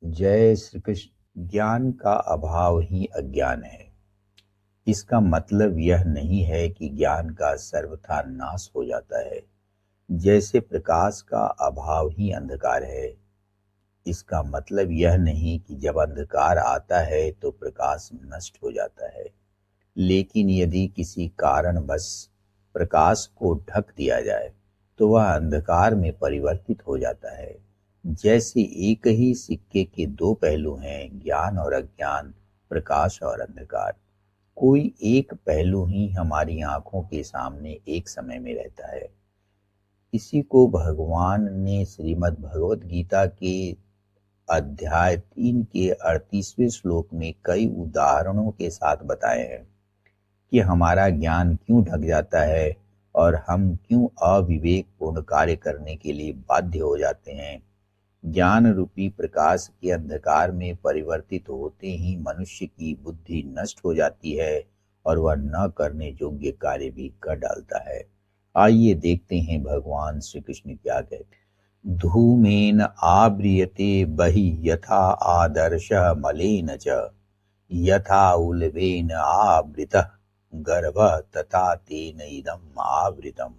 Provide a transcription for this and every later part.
जय श्री कृष्ण। ज्ञान का अभाव ही अज्ञान है। इसका मतलब यह नहीं है कि ज्ञान का सर्वथा नाश हो जाता है। जैसे प्रकाश का अभाव ही अंधकार है, इसका मतलब यह नहीं कि जब अंधकार आता है तो प्रकाश नष्ट हो जाता है। लेकिन यदि किसी कारणवश प्रकाश को ढक दिया जाए तो वह अंधकार में परिवर्तित हो जाता है। जैसे एक ही सिक्के के दो पहलू हैं, ज्ञान और अज्ञान, प्रकाश और अंधकार। कोई एक पहलू ही हमारी आंखों के सामने एक समय में रहता है। इसी को भगवान ने श्रीमद् भगवत गीता के अध्याय 3 के 38वें श्लोक में कई उदाहरणों के साथ बताए हैं कि हमारा ज्ञान क्यों ढक जाता है और हम क्यों अविवेकपूर्ण कार्य करने के लिए बाध्य हो जाते हैं। ज्ञान रूपी प्रकाश के अंधकार में परिवर्तित होते ही मनुष्य की बुद्धि नष्ट हो जाती है और वह न करने योग्य कार्य भी कर डालता है। आइए देखते हैं भगवान श्री कृष्ण क्या कहते हैं। धूमेन आव्रियते बहि यथा आदर्श मलेन च, यथा उल्बेन आवृतः गर्भः तथा तेन इदम् आवृतम्।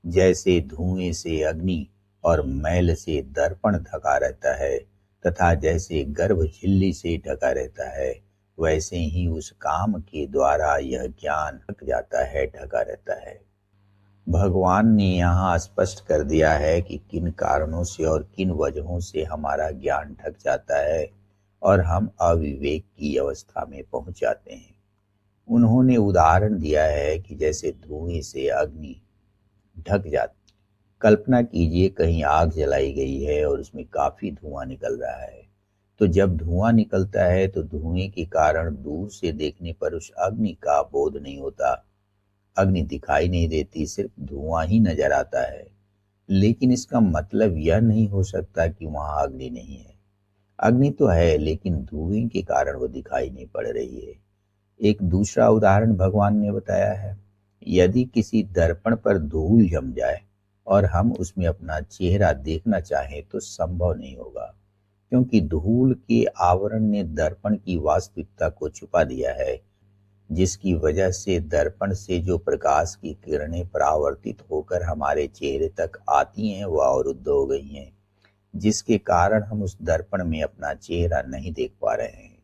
जैसे धुएं से अग्नि और मैल से दर्पण ढका रहता है तथा जैसे गर्भ झिल्ली से ढका रहता है, वैसे ही उस काम के द्वारा यह ज्ञान ढक जाता है, ढका रहता है। भगवान ने यहाँ स्पष्ट कर दिया है कि किन कारणों से और किन वजहों से हमारा ज्ञान ढक जाता है और हम अविवेक की अवस्था में पहुंच जाते हैं। उन्होंने उदाहरण दिया है कि जैसे धुएं से अग्नि ढक जाती। कल्पना कीजिए कहीं आग जलाई गई है और उसमें काफी धुआं निकल रहा है। तो जब धुआं निकलता है तो धुएं के कारण दूर से देखने पर उस अग्नि का बोध नहीं होता। अग्नि दिखाई नहीं देती, सिर्फ धुआं ही नजर आता है। लेकिन इसका मतलब यह नहीं हो सकता कि वहां अग्नि नहीं है। अग्नि तो है, लेकिन धुएं के कारण वो दिखाई नहीं पड़ रही है। एक दूसरा उदाहरण भगवान ने बताया है। यदि किसी दर्पण पर धूल जम जाए और हम उसमें अपना चेहरा देखना चाहें तो संभव नहीं होगा, क्योंकि धूल के आवरण ने दर्पण की वास्तविकता को छुपा दिया है, जिसकी वजह से दर्पण से जो प्रकाश की किरणें परावर्तित होकर हमारे चेहरे तक आती हैं वह अवरुद्ध हो गई हैं, जिसके कारण हम उस दर्पण में अपना चेहरा नहीं देख पा रहे हैं।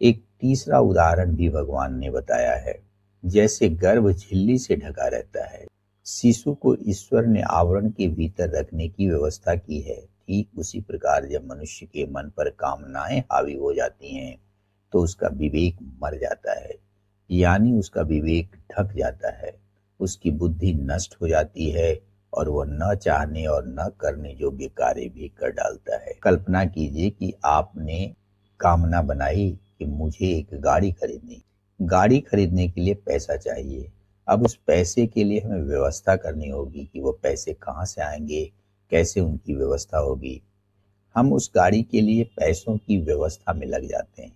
एक तीसरा उदाहरण भी भगवान ने बताया है। जैसे गर्भ झिल्ली से ढका रहता है, शिशु को ईश्वर ने आवरण के भीतर रखने की व्यवस्था की है, ठीक उसी प्रकार जब मनुष्य के मन पर कामनाएं हावी हो जाती हैं तो उसका विवेक मर जाता है, यानी उसका विवेक ढक जाता है, उसकी बुद्धि नष्ट हो जाती है और वह न चाहने और न करने योग्य कार्य भी कर डालता है। कल्पना कीजिए कि आपने कामना बनाई कि मुझे एक गाड़ी खरीदनी। गाड़ी खरीदने के लिए पैसा चाहिए। अब उस पैसे के लिए हमें व्यवस्था करनी होगी कि वो पैसे कहाँ से आएंगे, कैसे उनकी व्यवस्था होगी। हम उस गाड़ी के लिए पैसों की व्यवस्था में लग जाते हैं।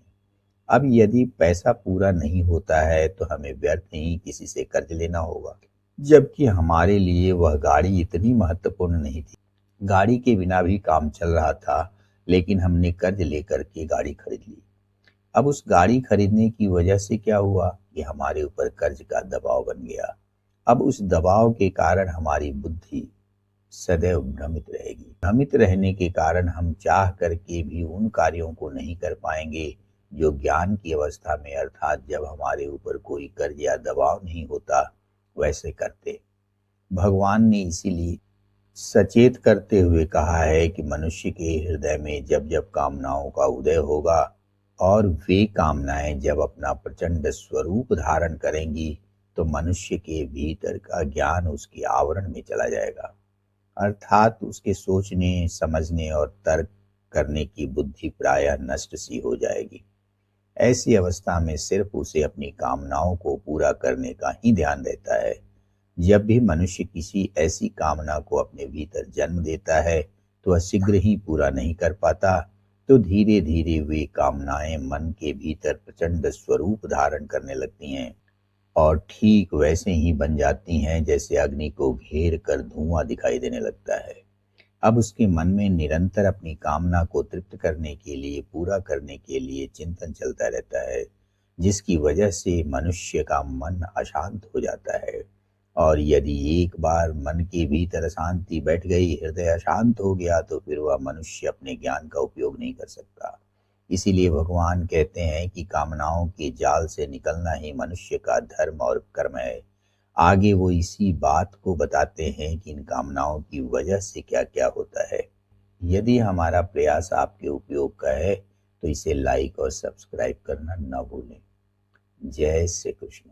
अब यदि पैसा पूरा नहीं होता है तो हमें व्यर्थ ही किसी से कर्ज लेना होगा, जबकि हमारे लिए वह गाड़ी इतनी महत्वपूर्ण नहीं थी। गाड़ी के बिना भी काम चल रहा था, लेकिन हमने कर्ज लेकर के गाड़ी खरीद ली। अब उस गाड़ी खरीदने की वजह से क्या हुआ कि हमारे ऊपर कर्ज का दबाव बन गया। अब उस दबाव के कारण हमारी बुद्धि सदैव भ्रमित रहेगी। भ्रमित रहने के कारण हम चाह करके भी उन कार्यों को नहीं कर पाएंगे जो ज्ञान की अवस्था में, अर्थात जब हमारे ऊपर कोई कर्ज या दबाव नहीं होता, वैसे करते। भगवान ने इसीलिए सचेत करते हुए कहा है कि मनुष्य के हृदय में जब जब कामनाओं का उदय होगा और वे कामनाएं जब अपना प्रचंड स्वरूप धारण करेंगी तो मनुष्य के भीतर का ज्ञान उसके आवरण में चला जाएगा, अर्थात उसके सोचने, समझने और तर्क करने की बुद्धि प्रायः नष्ट सी हो जाएगी। ऐसी अवस्था में सिर्फ उसे अपनी कामनाओं को पूरा करने का ही ध्यान रहता है। जब भी मनुष्य किसी ऐसी कामना को अपने भीतर जन्म देता है तो वह शीघ्र ही पूरा नहीं कर पाता, तो धीरे धीरे वे कामनाएं मन के भीतर प्रचंड स्वरूप धारण करने लगती हैं और ठीक वैसे ही बन जाती हैं जैसे अग्नि को घेर कर धुआं दिखाई देने लगता है। अब उसके मन में निरंतर अपनी कामना को तृप्त करने के लिए, पूरा करने के लिए चिंतन चलता रहता है, जिसकी वजह से मनुष्य का मन अशांत हो जाता है। और यदि एक बार मन के भीतर अशांति बैठ गई, हृदय अशांत हो गया, तो फिर वह मनुष्य अपने ज्ञान का उपयोग नहीं कर सकता। इसीलिए भगवान कहते हैं कि कामनाओं के जाल से निकलना ही मनुष्य का धर्म और कर्म है। आगे वो इसी बात को बताते हैं कि इन कामनाओं की वजह से क्या क्या होता है। यदि हमारा प्रयास आपके उपयोग का है तो इसे लाइक और सब्सक्राइब करना न भूलें। जय श्री कृष्ण।